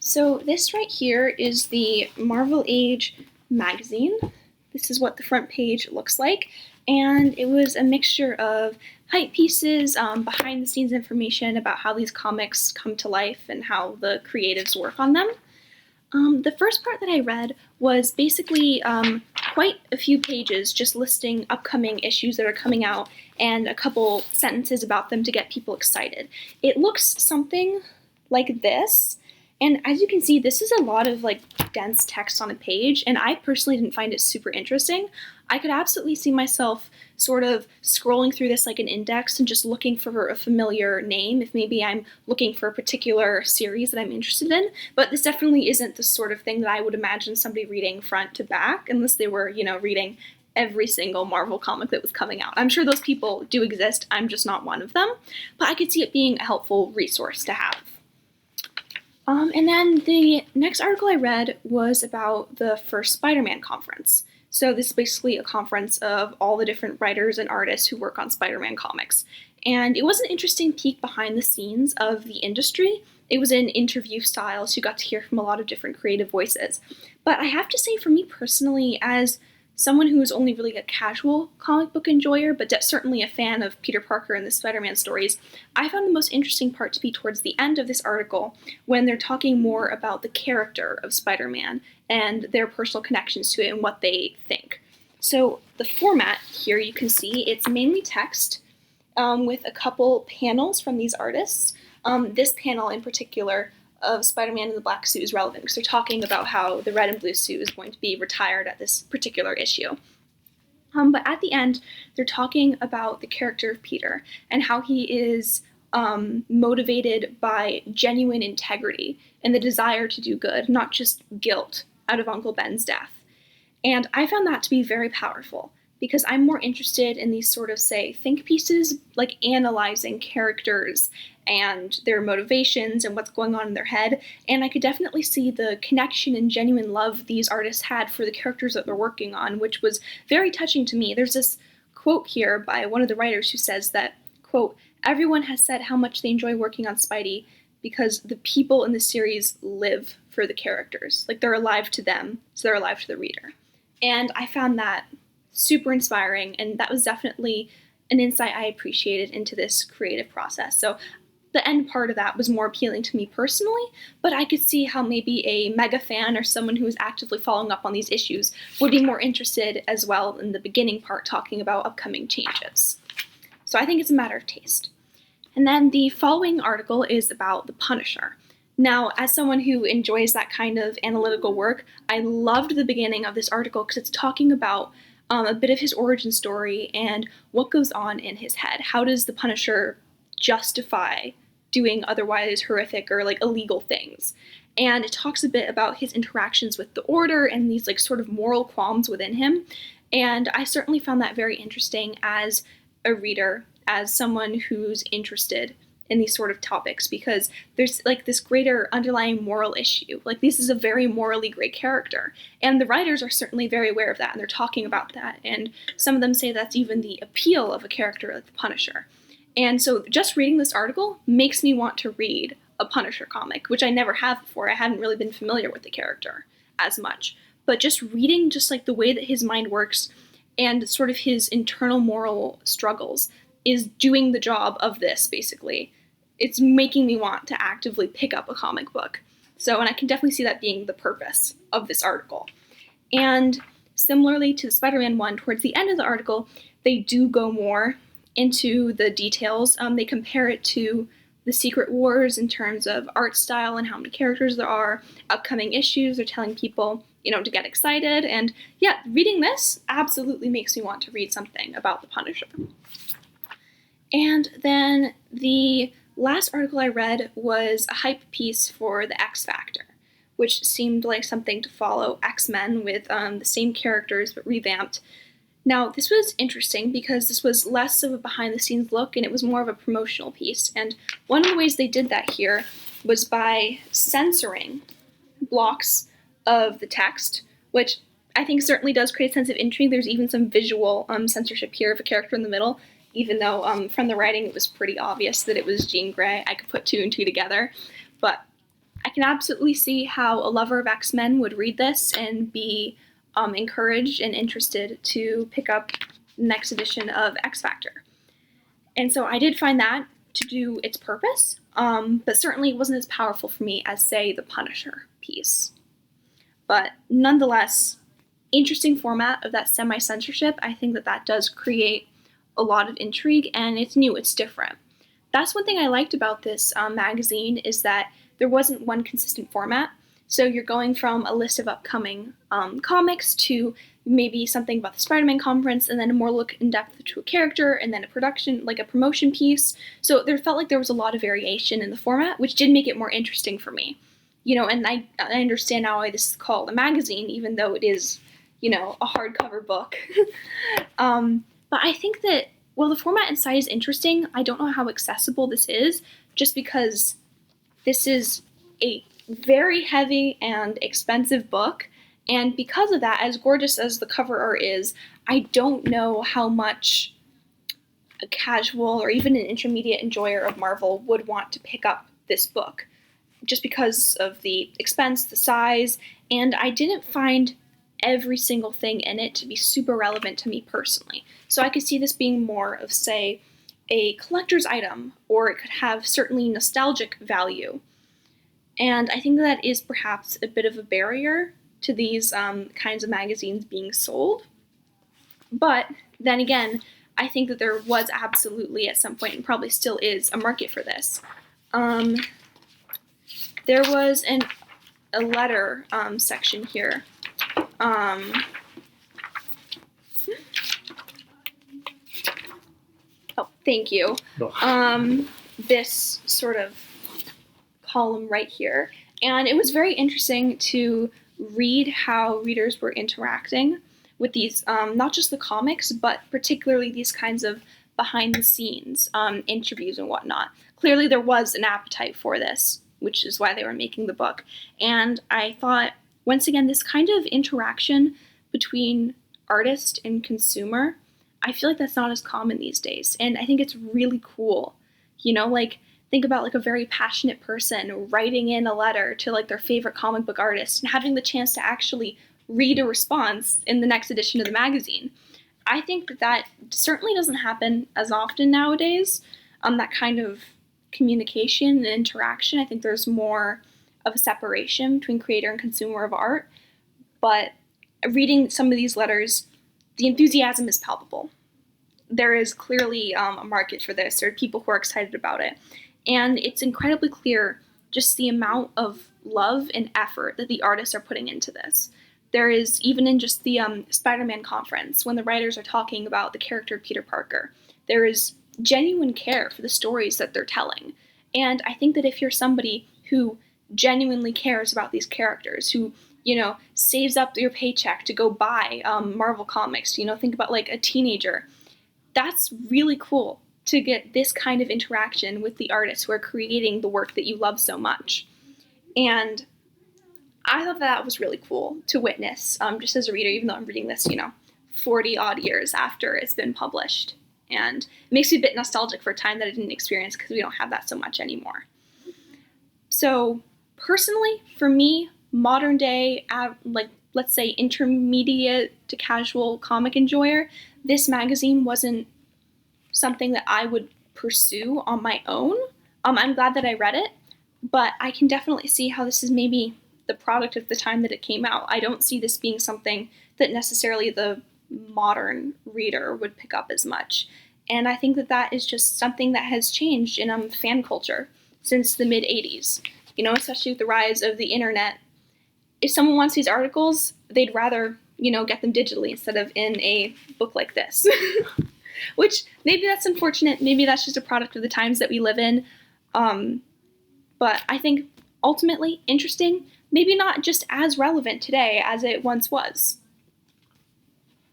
So this right here is the Marvel Age magazine. This is what the front page looks like, and it was a mixture of hype pieces, behind the scenes information about how these comics come to life and how the creatives work on them. The first part that I read was basically quite a few pages just listing upcoming issues that are coming out and a couple sentences about them to get people excited. It looks something like this, and as you can see, this is a lot of dense text on a page, and I personally didn't find it super interesting. I could absolutely see myself sort of scrolling through this like an index and just looking for a familiar name if maybe I'm looking for a particular series that I'm interested in, but this definitely isn't the sort of thing that I would imagine somebody reading front to back unless they were, reading every single Marvel comic that was coming out. I'm sure those people do exist, I'm just not one of them, but I could see it being a helpful resource to have. And then the next article I read was about the first Spider-Man conference. So this is basically a conference of all the different writers and artists who work on Spider-Man comics. And it was an interesting peek behind the scenes of the industry. It was an interview style, so you got to hear from a lot of different creative voices. But I have to say, for me personally, as someone who is only really a casual comic book enjoyer, but certainly a fan of Peter Parker and the Spider-Man stories, I found the most interesting part to be towards the end of this article when they're talking more about the character of Spider-Man and their personal connections to it and what they think. So the format here, you can see, it's mainly text with a couple panels from these artists. This panel in particular of Spider-Man in the black suit is relevant because they're talking about how the red and blue suit is going to be retired at this particular issue. But at the end, they're talking about the character of Peter and how he is motivated by genuine integrity and the desire to do good, not just guilt out of Uncle Ben's death. And I found that to be very powerful because I'm more interested in these sort of, say, think pieces, like analyzing characters and their motivations and what's going on in their head, and I could definitely see the connection and genuine love these artists had for the characters that they're working on, which was very touching to me. There's this quote here by one of the writers who says that, quote, "Everyone has said how much they enjoy working on Spidey because the people in the series live for the characters. Like, they're alive to them, so they're alive to the reader." And I found that super inspiring, and that was definitely an insight I appreciated into this creative process. So the end part of that was more appealing to me personally, but I could see how maybe a mega fan or someone who is actively following up on these issues would be more interested as well in the beginning part talking about upcoming changes. So I think it's a matter of taste. And then the following article is about the Punisher. Now, as someone who enjoys that kind of analytical work, I loved the beginning of this article because it's talking about a bit of his origin story and what goes on in his head. How does the Punisher justify doing otherwise horrific or illegal things? And it talks a bit about his interactions with the Order and these sort of moral qualms within him. And I certainly found that very interesting as a reader, as someone who's interested in these sort of topics, because there's this greater underlying moral issue. This is a very morally great character, and the writers are certainly very aware of that, and they're talking about that, and some of them say that's even the appeal of a character like the Punisher. And so just reading this article makes me want to read a Punisher comic, which I never have before. I hadn't really been familiar with the character as much, but just reading the way that his mind works and sort of his internal moral struggles is doing the job of this, basically. It's making me want to actively pick up a comic book. So, and I can definitely see that being the purpose of this article. And similarly to the Spider-Man one, towards the end of the article, they do go more into the details. They compare it to the Secret Wars in terms of art style and how many characters there are, upcoming issues, they're telling people, to get excited. And yeah, reading this absolutely makes me want to read something about the Punisher. And then the last article I read was a hype piece for the X Factor, which seemed like something to follow X-Men with the same characters but revamped. Now, this was interesting because this was less of a behind-the-scenes look and it was more of a promotional piece. And one of the ways they did that here was by censoring blocks of the text, which I think certainly does create a sense of intrigue. There's even some visual censorship here of a character in the middle, even though from the writing it was pretty obvious that it was Jean Grey. I could put two and two together, but I can absolutely see how a lover of X-Men would read this and be encouraged and interested to pick up the next edition of X Factor. And so I did find that to do its purpose, but certainly it wasn't as powerful for me as, say, the Punisher piece. But nonetheless, interesting format of that semi-censorship. I think that that does create a lot of intrigue, and it's new, it's different. That's one thing I liked about this magazine, is that there wasn't one consistent format. So you're going from a list of upcoming comics to maybe something about the Spider-Man conference, and then a more look in depth to a character, and then a production, like a promotion piece. So there felt like there was a lot of variation in the format, which did make it more interesting for me. And I understand now why this is called a magazine, even though it is, a hardcover book. But I think that, while the format and size is interesting, I don't know how accessible this is, just because this is a very heavy and expensive book, and because of that, as gorgeous as the cover art is, I don't know how much a casual or even an intermediate enjoyer of Marvel would want to pick up this book, just because of the expense, the size, and I didn't find every single thing in it to be super relevant to me personally. So I could see this being more of, say, a collector's item, or it could have certainly nostalgic value. And I think that is perhaps a bit of a barrier to these kinds of magazines being sold. But then again, I think that there was absolutely at some point, and probably still is, a market for this. There was a letter section here. Oh, thank you. This sort of column right here. And it was very interesting to read how readers were interacting with these, not just the comics, but particularly these kinds of behind-the-scenes interviews and whatnot. Clearly there was an appetite for this, which is why they were making the book. And I thought, once again, this kind of interaction between artist and consumer, I feel like that's not as common these days. And I think it's really cool. Think about a very passionate person writing in a letter to their favorite comic book artist and having the chance to actually read a response in the next edition of the magazine. I think that certainly doesn't happen as often nowadays, that kind of communication and interaction. I think there's more of a separation between creator and consumer of art, but reading some of these letters, the enthusiasm is palpable. There is clearly a market for this. There are people who are excited about it. And it's incredibly clear just the amount of love and effort that the artists are putting into this. There is, even in just the Spider-Man conference, when the writers are talking about the character of Peter Parker, there is genuine care for the stories that they're telling. And I think that if you're somebody who genuinely cares about these characters, who, saves up your paycheck to go buy Marvel comics, think about a teenager, that's really cool to get this kind of interaction with the artists who are creating the work that you love so much. And I thought that was really cool to witness, just as a reader, even though I'm reading this, 40 odd years after it's been published. And it makes me a bit nostalgic for a time that I didn't experience, because we don't have that so much anymore. So personally, for me, modern day, let's say intermediate to casual comic enjoyer, this magazine wasn't something that I would pursue on my own. I'm glad that I read it, but I can definitely see how this is maybe the product of the time that it came out. I don't see this being something that necessarily the modern reader would pick up as much. And I think that that is just something that has changed in fan culture since the mid-'80s, especially with the rise of the internet. If someone wants these articles, they'd rather, get them digitally instead of in a book like this. Which, maybe that's unfortunate, maybe that's just a product of the times that we live in, but I think ultimately interesting, maybe not just as relevant today as it once was.